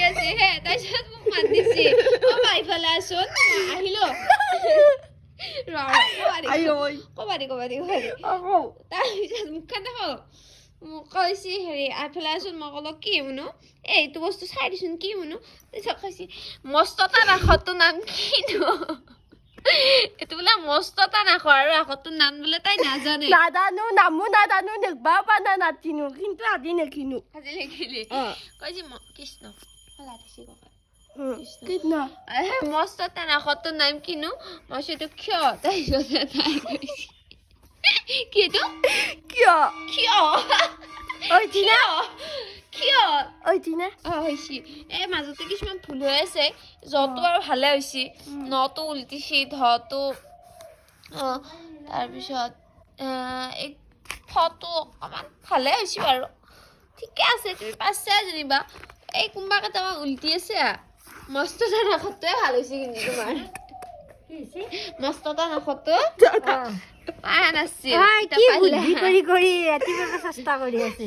আছে হে তাৰপিছত মোক মাত দিছে অ মাইফালে আছোন আহিলো কবাদি তাৰপিছত মুখখন দেখো মোক কৈছে হেৰি আইফালে আছোন মই ক'লো কি শুনো এইটো বস্তু চাই দিছোন কি শুনো তাৰপিছত কৈছে মস্ততা ৰাখতো নাম কিনো এইটো বোলে মস্ততা নাখ আৰু ৰাখতো নাম বোলে তাই নাজানে নাজানো নামো নাজানো দেখবাও পানা নাচিনো কিন্তু আজি নেকিনো আজি লিখিলি কৈছে কৃষ্ণ হলা দিছি ককা কৃষ্ণ মস্ততা ৰাখতো নাম কিনো মই সেটো কিয় তাৰপিছত তাই কৈছে কি এইটো কিয় ঐ টিনা কিয় ঐ টিনা হৈছে এই মাজতে কিছুমান ভুল হৈ আছে যতো আৰু ভালে হৈছে নটো উল্টিছি ধটো তাৰপিছত এই ফটো অকণমান ভালে হৈছে বাৰু ঠিকে আছে তুমি পাইছা যেনিবা এই কোনোবা কেইটামান উল্টি আছে মস্ততা নাখটোৱে ভাল হৈছে কিন্তু তোমাৰ মস্ততা নাখটো পায় নাছিল কি বুদ্ধি কৰি কৰি ৰাতিপুৱাৰ চেষ্টা কৰি আছে